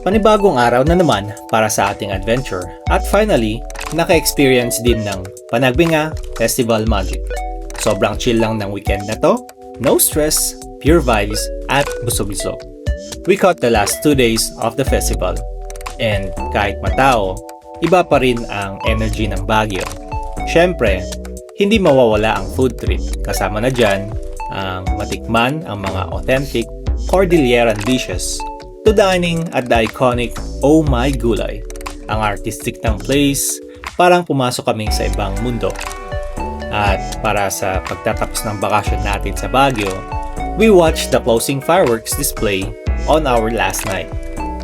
Panibagong araw na naman para sa ating adventure at finally, naka-experience din ng Panagbinga Festival Magic. Sobrang chill lang ng weekend na to, no stress, pure vibes at busog-busog. We caught the last 2 days of the festival and kahit matao, iba pa rin ang energy ng Baguio. Siyempre, hindi mawawala ang food trip kasama na dyan ang matikman ang mga authentic Cordilleran dishes to dining at the iconic Oh My Gulay. Ang artistic ng place, parang pumasok kami sa ibang mundo. At para sa pagtatapos ng bakasyon natin sa Baguio, we watched the closing fireworks display on our last night.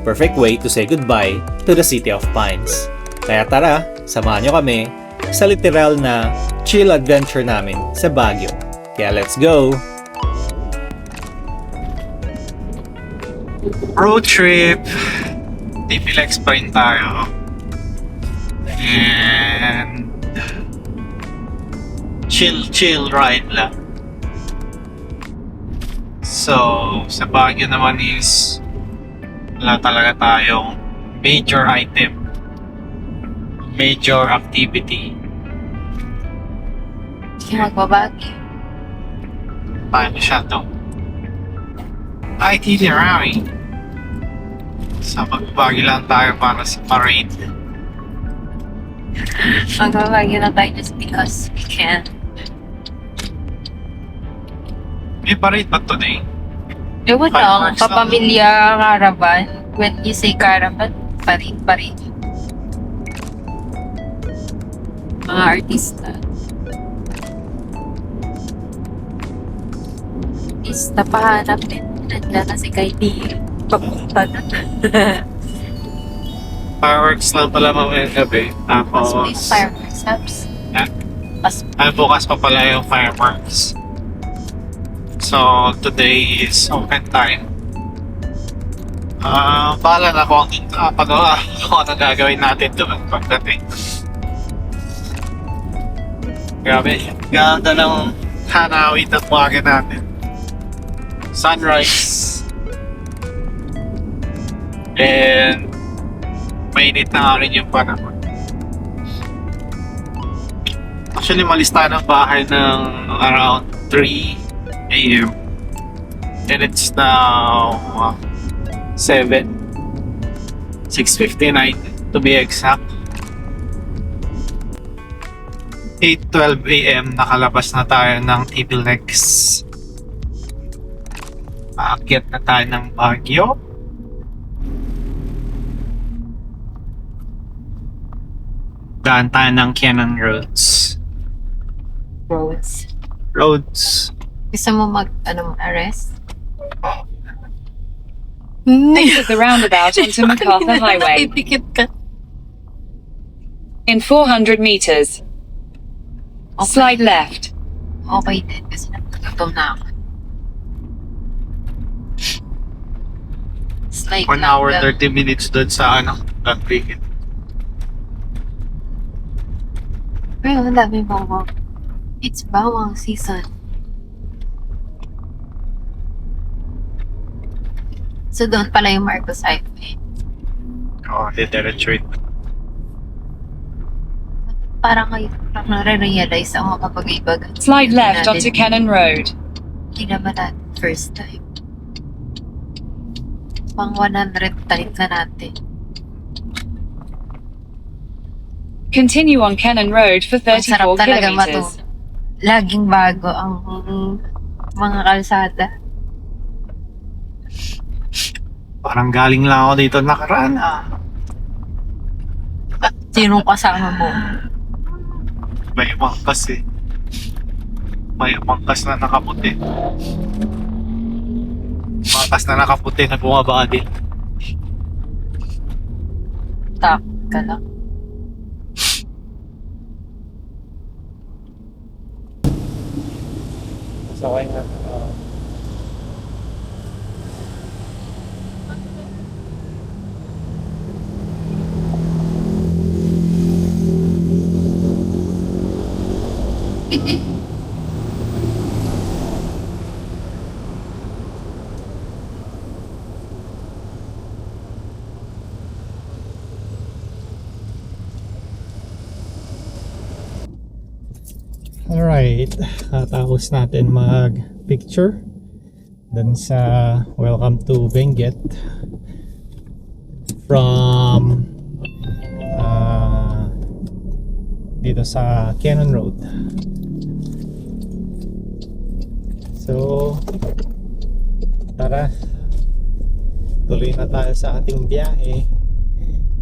Perfect way to say goodbye to the City of Pines. Kaya tara, samahan nyo kami sa literal na chill adventure namin sa Baguio. Kaya let's go! Road trip. TPLX pa rin tayo. And chill ride lang. So, sa Baguio naman is wala talaga tayong major item. Major activity. Hindi magbabagi. Paano siya to? Itinerary. Sa magbabagi lang tayo para sa parade. Magbabagi na tayo just because we can. May parade ba today? Ewan lang, Fireworks lang. kapamilya caravan. When you say caravan, parin. Mga artista. Artista pahanap din. Nandiyan na si Kaiti. Papunta na. Fireworks lang pala mamayang gabi. Mas may Tapos, fireworks apps. Ah? Mas bukas pa pala yung fireworks. So, today is open time. Bahala na kung ano gagawin natin doon pagdating. Grabe, ganda ng hanawit at buhagin natin. Sunrise. And mainit na nga rin yung panahon. Actually, malis tayo ng bahay ng around 3 a.m. And it's now 6:59 to be exact. 8:12 a.m. nakalabas na tayo ng TPLX. Aakyat na tayo ng Baguio. Daan tayo ng Cannon Roads. roads. Gusto mo arrest? Exit the roundabout onto MacArthur Highway. Ipikit ka. In 400 meters, slide left. Okay din kasi nagutom na ako. It's like 1 hour 30 minutes doon sa Pickett. Pero ang dami bawang. It's bawang season. So doon pala yung Marcos Highway. Oo, diretso ito. Parang ngayon parang nare-realize ako kapag ibag. Slide left onto Cannon Road. Hindi naman natin first time. Pang 100 talit na natin. Continue on Cannon Road for Ang sarap 34 talaga kilometers. Laging bago ang mga kalsada. Parang galing lang ako dito nakaraan. Sinong kasama mo? May umangkas eh. May umangkas na nakaputi. Umangkas na nakaputi na bumaba din. Takot ka lang. Sakay na. Alright, tapos natin mag-picture dun sa Welcome to Benguet from dito sa Cannon Road. So, tara, tuloy na tayo sa ating biyahe.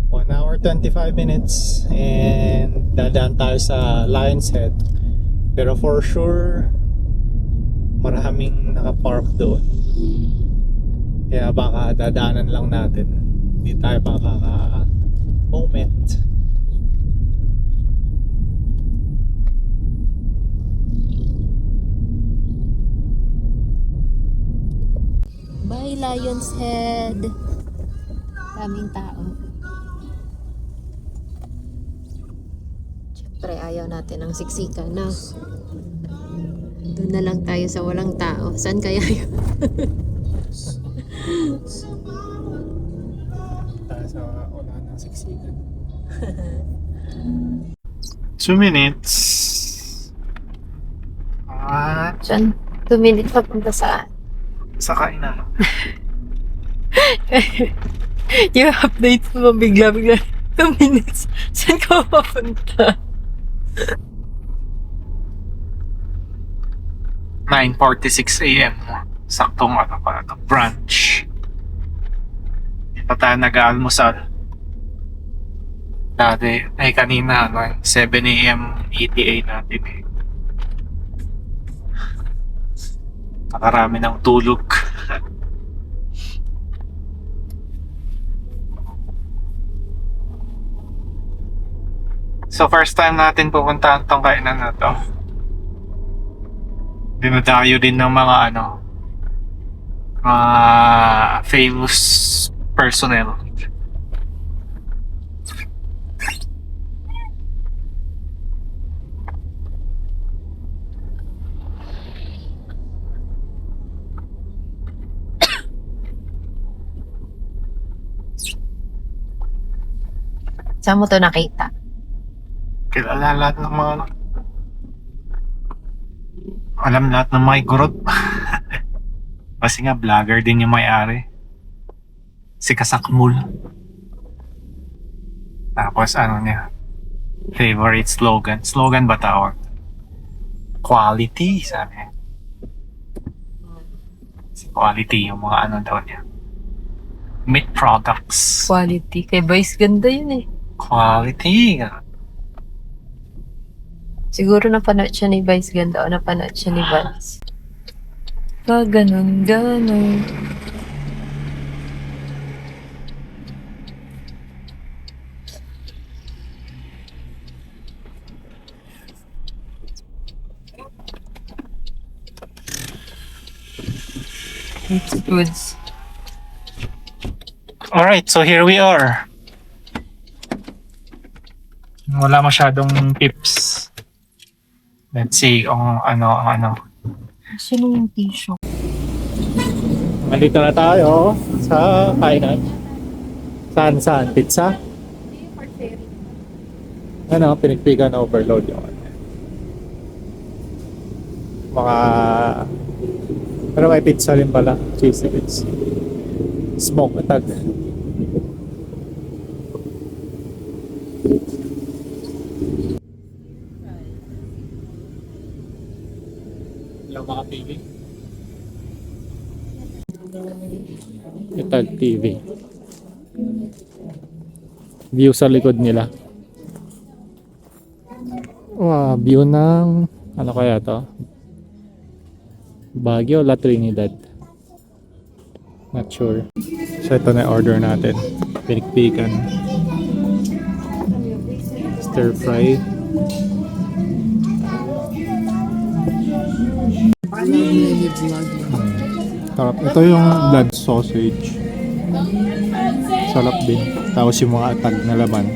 1 hour 25 minutes and dadaan tayo sa Lion's Head. Pero for sure, maraming nakapark doon. Kaya baka dadaanan lang natin. Hindi tayo makaka-moment. Bye, Lion's Head. Daming tao. Siyempre, ayaw natin ng siksikan, no? Doon na lang tayo sa walang tao. Saan kaya yun? Tayo sa wala ng siksikan. 2 minutes. At Diyan, 2 minutes papunta saan? sa kainan. Yung update mo bigla-bigla. 2 minutes. Saan ka papunta? 9:46 AM. Saktong ano pa ito, brunch. Hindi pa tayo nag-almusal. Dati, kanina, 7 AM ETA natin eh. Nakarami ng tulog. So first time natin pupuntahan tong kainan na to. Dinadayo din ng mga mga famous personnel. Saan mo to nakita? Kilala lahat ng mga alam lahat ng mga igorot. Kasi nga vlogger din yung may-ari. Si Kasakmul. Tapos niya, favorite slogan ba tawag? Quality, sabi niya. Si quality yung mga daw niya. Meat products. Quality. Kay Vice ganda yun eh. Quality. Siguro napanood siya ni Vice ganda o napanood siya ni Vice. Ganun. It's goods. Alright, so here we are. Wala masyadong tips. Let's see kung ano. Sino yung tissue? Nandito na tayo sa kainan. Saan? Pizza? Pinikpikan overload yung mga pero may pizza rin pala. Cheesy pizza. Smoke atag. Lang makapili. Itag TV. View sa likod nila. Wow, view ng ano kaya to? Baguio, La Trinidad. Not sure. So ito na order natin. Pinikpikan. Stir fry. Sarap. Ito yung blood sausage. Sarap din. Tapos yung mga atag na laman.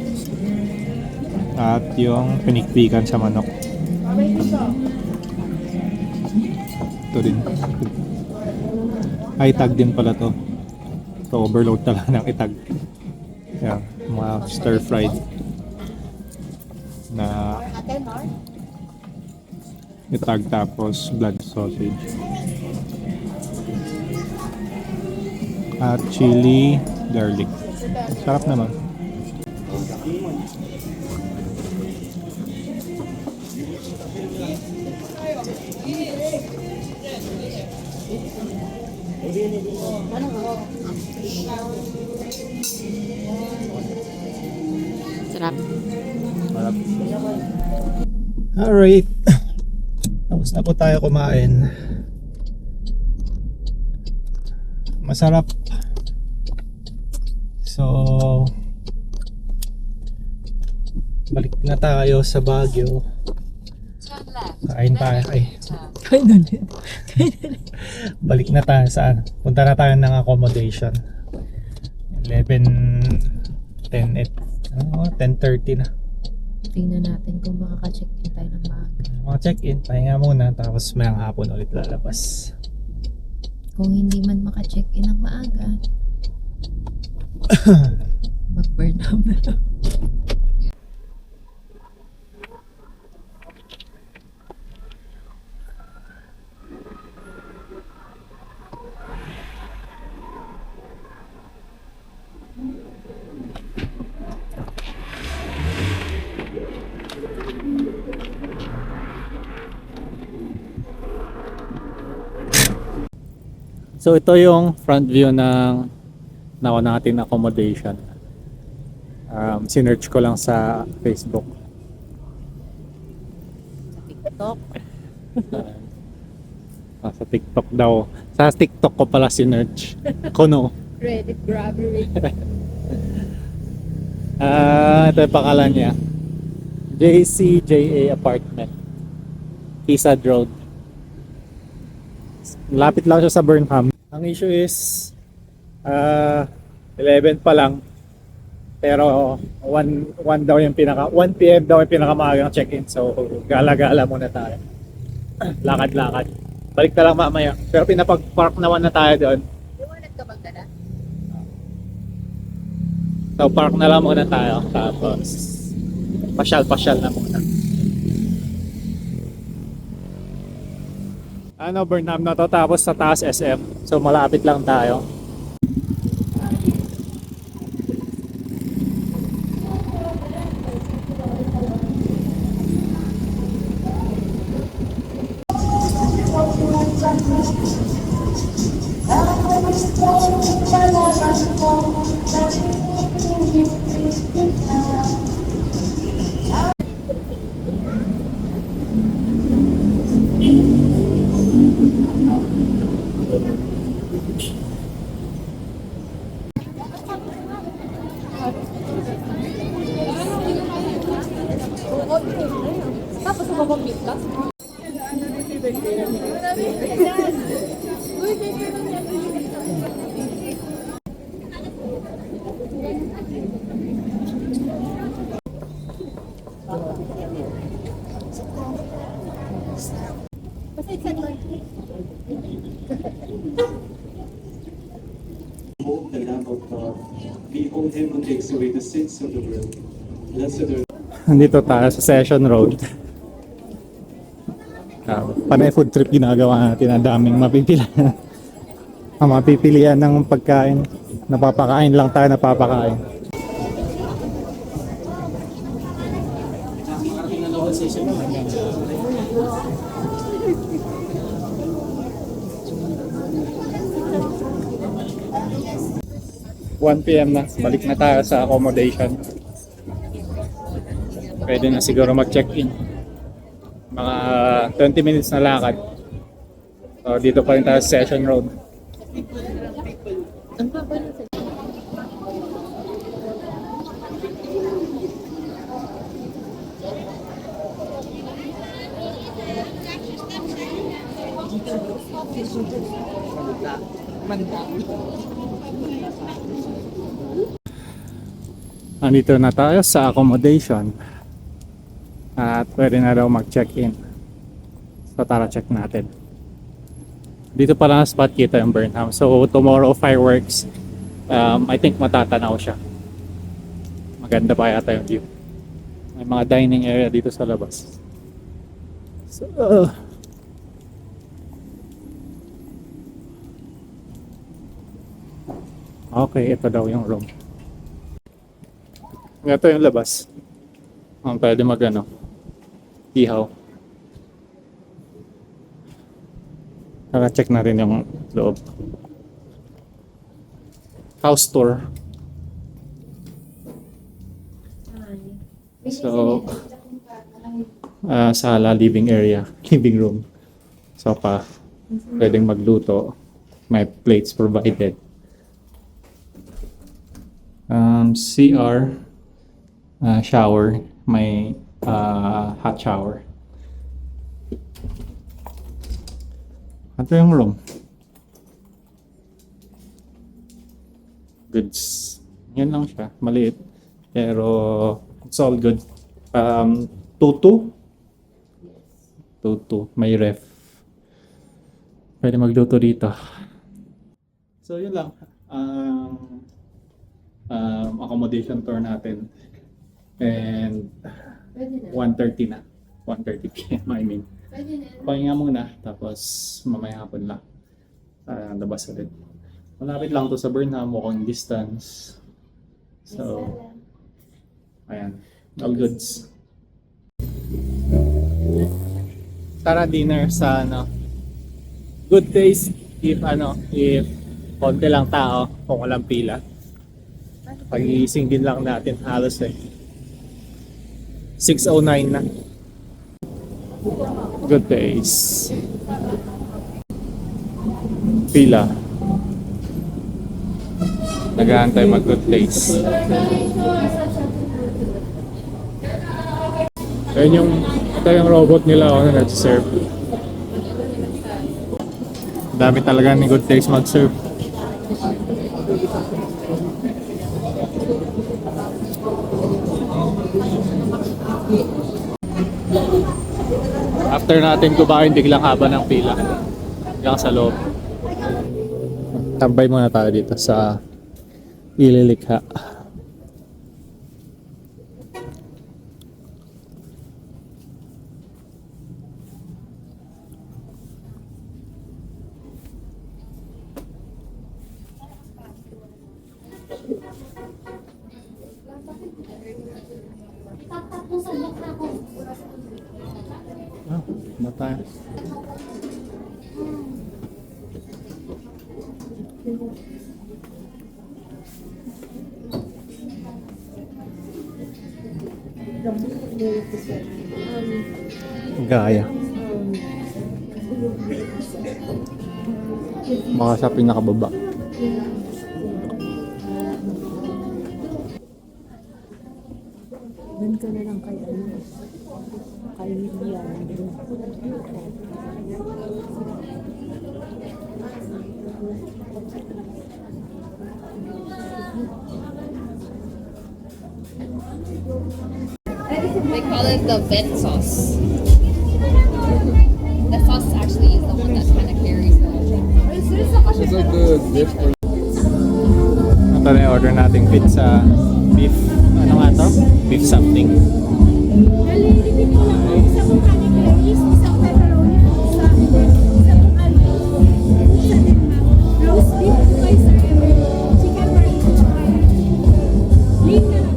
At yung pinikpikan sa manok. Ito din. Ay, tag din pala to. So, overload talaga ng itag. Yan, mga stir-fried na Itag tapos blood sausage. At chili garlic. Sarap naman. Sarap. Sarap. Alright. Tapos na po tayo kumain. Masarap. So, balik na tayo sa Baguio. Kain tayo. Balik na tayo sa ano. Punta na tayo ng accommodation. 10:30 na. Tingnan natin kung makaka-check-in tayo ng maaga. Mga check-in, pahinga muna. Tapos mayang hapon ulit lalabas. Kung hindi man maka-check-in ng maaga, mag-burn out na lang. So ito yung front view ng nakuha natin accommodation. Sinearch ko lang sa Facebook. TikTok. Sa TikTok daw. Sa TikTok ko pala sinearch. Kuno. Reddit robbery. Ito yung pangalan niya. JCJA Apartment. Quezad Road. Lapit lang siya sa Burnham. Ang issue is 11 pa lang. Pero 1 daw yung 1 PM daw yung pinakamagang check-in. So gala-gala muna tayo. Lakad-lakad. Balik na lang mamaya. Pero pinapag-park naman na tayo doon. Liwanag ka magdala? So park na lang muna tayo. Tapos pasyal-pasyal na muna. Burnham na to, tapos sa taas SM. So malapit lang tayo. The Lamb of God. Behold him who takes away the sins of the world. Blessed are Nandito tayo sa Session Road. Panay food trip ginagawa natin. Ang daming mapipilian. Ang mapipilian ng pagkain. Napapakain lang tayo, napapakain. PM na. Balik na tayo sa accommodation. Pwede na siguro mag-check-in. Mga 20 minutes na lakad. So dito pa rin tayo sa Session Road. Ang baba na sa 'Andito na tayo sa accommodation. At pwede na daw mag-check-in. So tara, check natin. Dito pa lang spot kita yung Burnham. So tomorrow fireworks, I think matatanaw siya. Maganda pa yata yung view. May mga dining area dito sa labas. So, okay, ito daw yung room. Ito yung labas. Pwede ihaw. Tara, check na rin yung loob. House tour. So, sala, living area, living room, sofa, pwedeng magluto, may plates provided. CR, shower, may hot shower. Ito yung room. Goods. Yan lang siya, maliit. Pero it's all good. 2-2. May ref. Pwede magluto dito. So yun lang. Accommodation tour natin. And 1:30 na. 1:30 p.m. I mean. Pahinga muna. Tapos mamaya hapon lang. Labas ulit. Malapit lang to sa Burnham. Walking distance. So, ayan. All goods. Tara dinner sa Good Taste if konti lang tao, kung walang pila. Pag-iising din lang natin halos 6:09 na. Good Taste. Pila. Nag-aantay mag-Good Taste. Ito yung robot nila na nag-serve. Dami talaga ni Good Taste mag-serve. After natin kumain, biglang haba ng pila. Hanggang sa loob. Tambay muna tayo dito sa Ililikha. Ba tayo? Gaya. Baka sa pinakababa. Doon ka na lang kay kay Lilian. They call it the vent sauce. The sauce actually is the one that kind of carries the whole thing. Ito na yung order nating pizza. Beef, ano nga to? Beef something. Nalilipin ko lang po isa kong canaries, isang pepperoni, isa kong isa din ma'am. Roast beef po kayo sa chicken marino, tsaka lean na lang.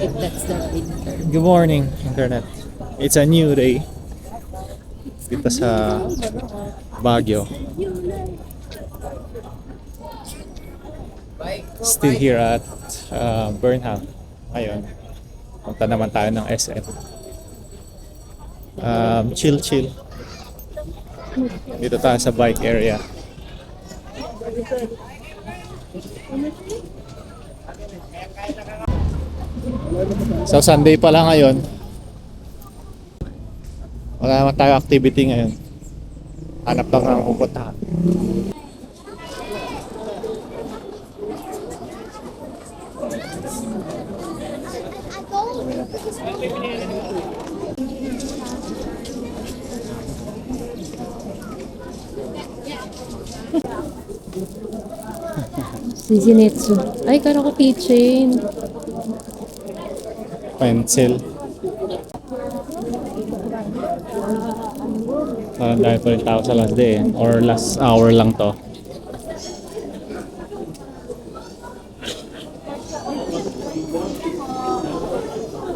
If that's the winter. Good morning, Internet. It's a new day. Dito sa Baguio. Still here at Burnham. Ngayon, punta naman tayo ng SM. Chill. Dito tayo sa bike area. So Sunday pala ngayon. Wala naman tayo activity ngayon. Hanap lang ng pupuntahan. Shizinetsu. Ay, karo ko keychain. Pencil. Parang dahil pa rin tao sa last day or last hour lang to.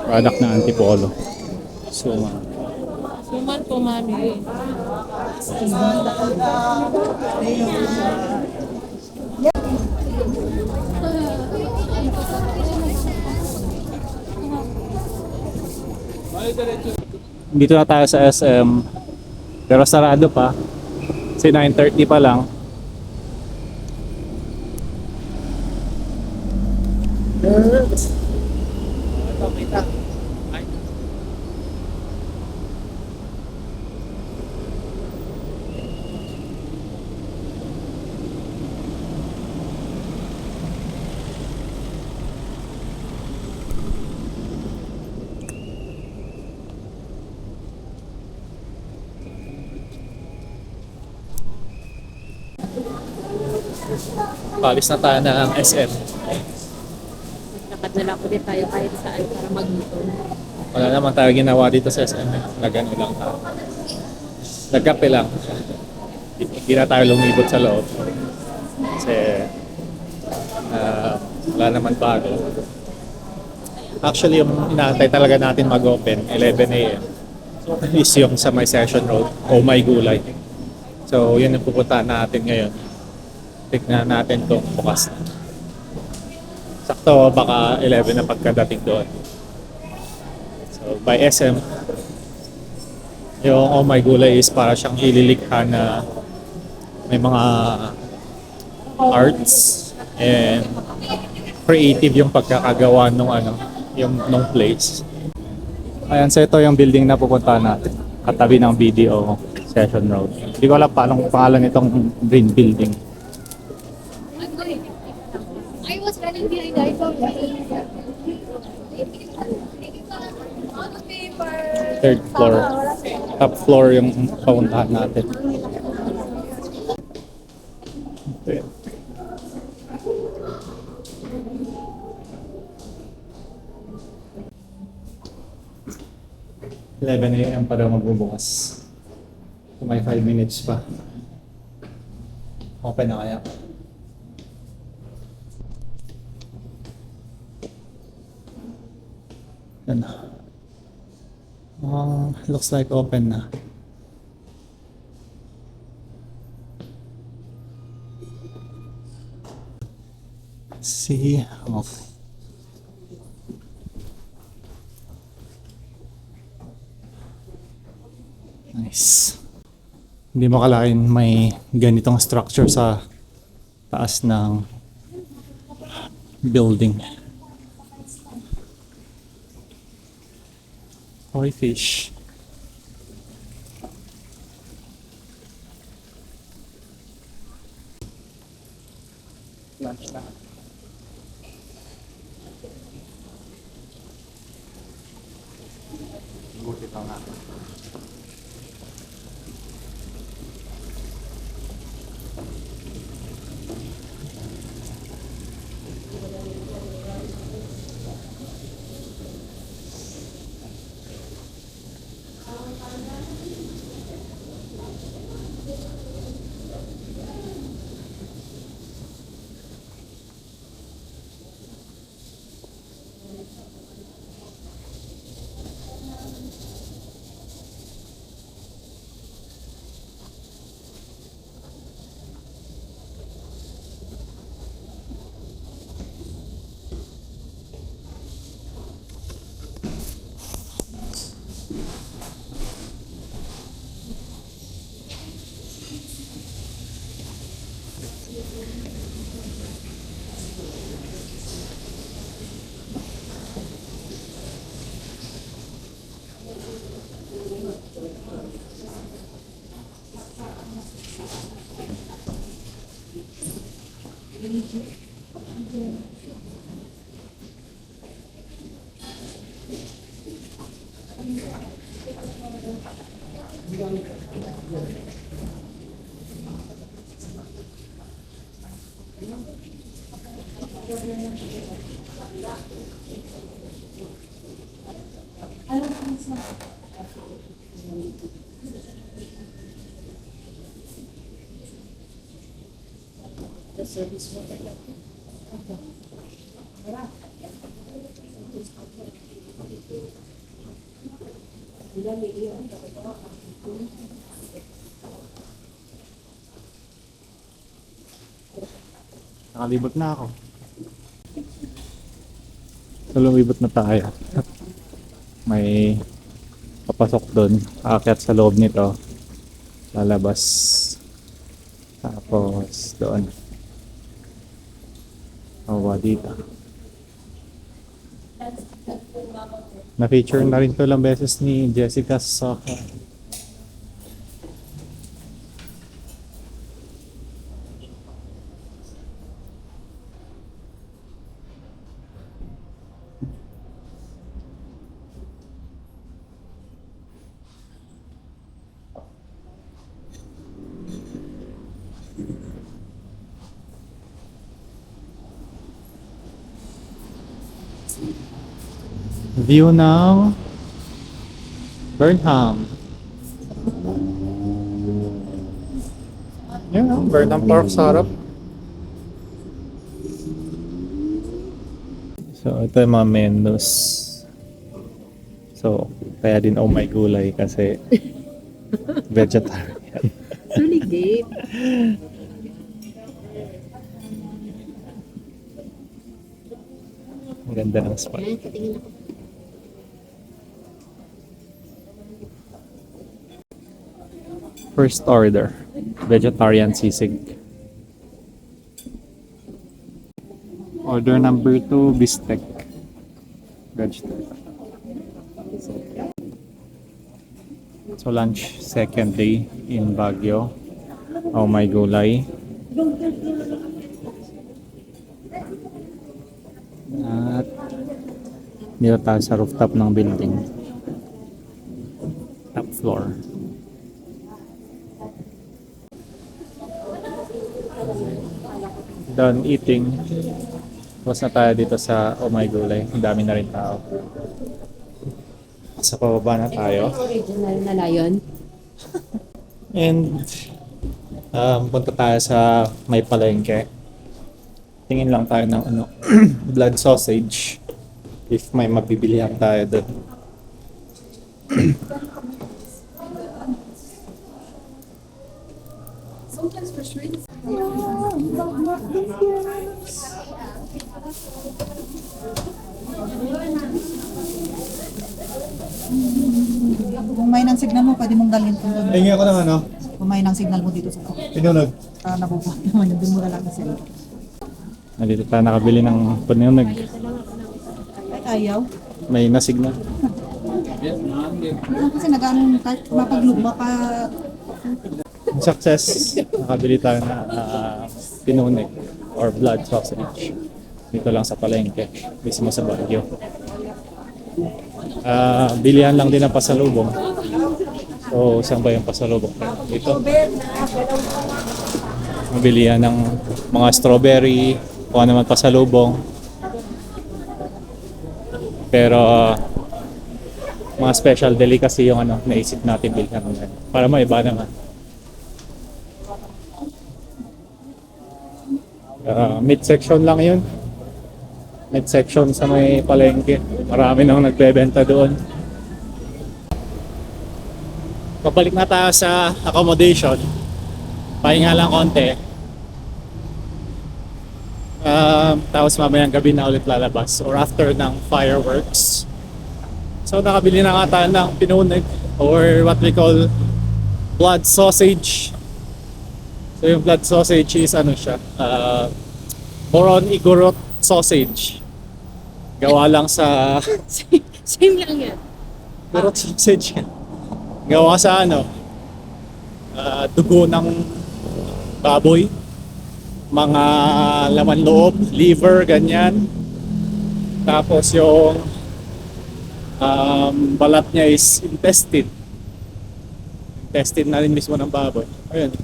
Product na Antipolo. Suma. Suman po, mami. Dito na tayo sa SM. Pero sarado pa. Kasi 9:30 pa lang. Palis na tayo ng SM. Lakad na lang ulit tayo kahit saan para mag-ipon. Wala naman tayo ginawa dito sa SM. Nagano lang tayo. Nagkape lang. Hindi na tayo lumibot sa loob. Kasi wala naman bago. Actually, yung inaantay talaga natin mag-open, 11 a.m. is yung sa may Session Road, Oh My Gulay. So, yun ang pupuntahan natin ngayon. Tignan natin kung bukas na. Sakto, baka 11 na pagkadating doon. So, by SM, yung Oh My Gulay is para siyang ililikha na may mga arts and creative yung pagkakagawa nung nung place. Ayan, so ito yung building na pupuntahan natin. Katabi ng BDO Session Road. Hindi ko alam paano pangalan itong green building. I was running behind the iPhone. On the paper. Third floor. Top floor yung papuntahan natin. Okay. $11 a.m. pa daw magbubukas. So may 5 minutes pa. Open na kaya? Yan na. Looks like open na. See? Okay. Nice. Hindi mo akalain may ganitong structure sa taas ng building. Koi fish. Lunch na. Buti pa nga. Nakalibot na ako. So, lumibot na tayo. May papasok doon. Aakyat sa loob nito. Lalabas. Tapos doon. Baba dito. Na-feature na rin to lang beses ni Jessica Soka. View ng Burnham. Yan, Burnham Park sa harap. So, ito yung mga menus. So, kaya din oh my gulay kasi vegetarian. Suligate. Ang ganda ng spot. Ayan, katingin ako. First order, vegetarian sisig. Order number 2, bistek. Vegetarian. So lunch, second day in Baguio. Oh my gulay. At dito tayo sa rooftop ng building. Top floor. Done eating. Tapos na tayo dito sa Oh My Gulay. Ang dami na rin tao. Sa pababa na tayo. Original na lion. And punta tayo sa may palengke. Tingin lang tayo ng ano, blood sausage. If may mabibilihan tayo doon. Kung may ng signal mo, pwede mong dalhin kung doon. Tingin ako ng ano, Kung may ng signal mo dito sa to. pinunog. Nabubuhat naman yun. Doon mo na lang kasi. Nandito tayo nakabili ng pinunog. Ay, ayaw. May nasignal. Kasi nag-ano, kahit mapagluba pa. Success. Nakabili tayo na pinunog or blood sausage. Dito lang sa palengke. Mismo sa Baguio. Bilihan lang din ang pasalubong. So, saan ba yung pasalubong? Ito. Mabilihan ng mga strawberry, kung ano man pasalubong. Pero, mga special delicacy yung ano, naisip natin bilhan ngayon. Para maiba naman. Mid section lang yun. Mid section sa may palengke. Marami nang nagbebenta doon. Pabalik na tayo sa accommodation. Pahinga lang konti. Tapos mamayang gabi na ulit lalabas or after ng fireworks. So nakabili na nga tayo ng pinunog or what we call blood sausage. So yung blood sausage is ano siya, more on igorot sausage. Gawa lang sa Same lang yan. igorot sausage. Gawa sa ano, dugo ng baboy, mga laman loob, liver, ganyan. Tapos yung balat niya is intestine. Intestine na rin mismo ng baboy. Ayun.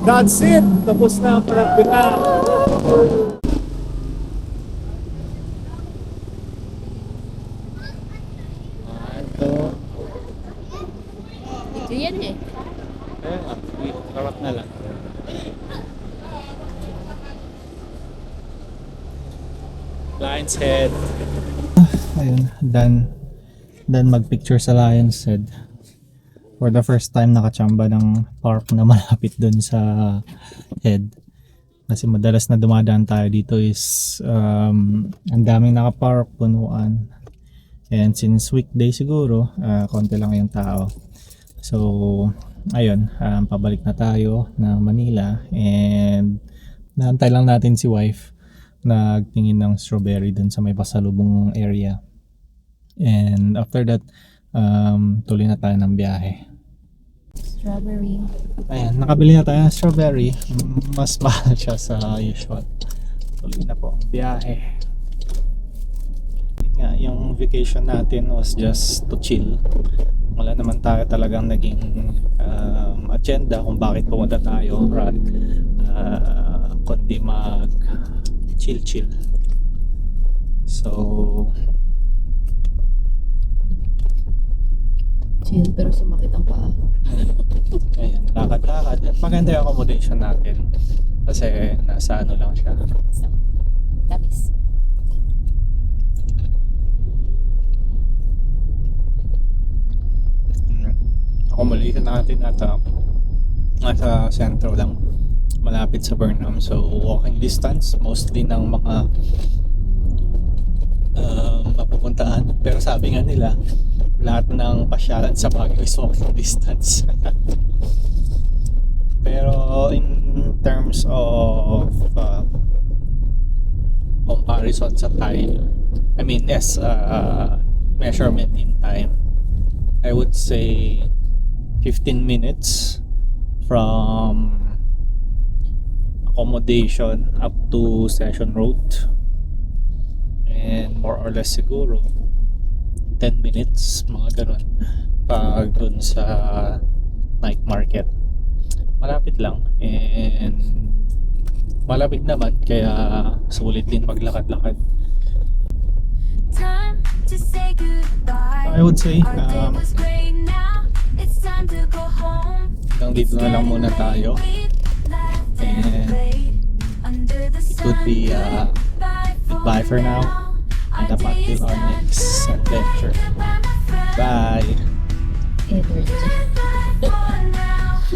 That's it! Tapos na ang Panagbenga. Ito. Ito yan eh. Ayun nga, karat na lang. Lion's Head. Ayun, done magpicture sa Lion's Head. For the first time nakachamba ng park na malapit dun sa head. Kasi madalas na dumadaan tayo dito is ang daming nakapark, punuan. And since weekday siguro, konti lang yung tao. So, ayun, pabalik na tayo ng Manila and naantay lang natin si wife nagtingin ng strawberry dun sa may pasalubong area. And after that, tuloy na tayo ng biyahe. Strawberry. Ayan, nakabili na tayo ng strawberry. Mas mahal siya sa usual. Tuloy na po ang biyahe. Yun nga, yung vacation natin was just to chill. Wala naman tayo talagang naging agenda kung bakit pumunta tayo. Kundi mag chill. So, Chill pero sumakit ang paa. ayan, lakad-lakad. At maganda yung accommodation natin. Kasi nasa ano lang siya. Tapis. Accommodation natin at nasa sentro lang. Malapit sa Burnham. So, walking distance. Mostly ng mga mapupuntaan. Pero sabi nga nila, lahat ng pasyalan sa Baguio is walking distance. Pero in terms of comparison sa time, I mean, measurement in time, I would say 15 minutes from accommodation up to Session Road, and more or less siguro 10 minutes, mga ganun, pag dun sa night market. Malapit lang, and malapit naman, kaya sulit din maglakad-lakad. I would say hanggang dito na lang muna tayo, and it would be goodbye for now, and up until our next adventure. Bye! Energy.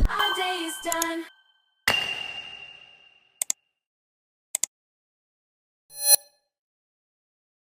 Our day is done.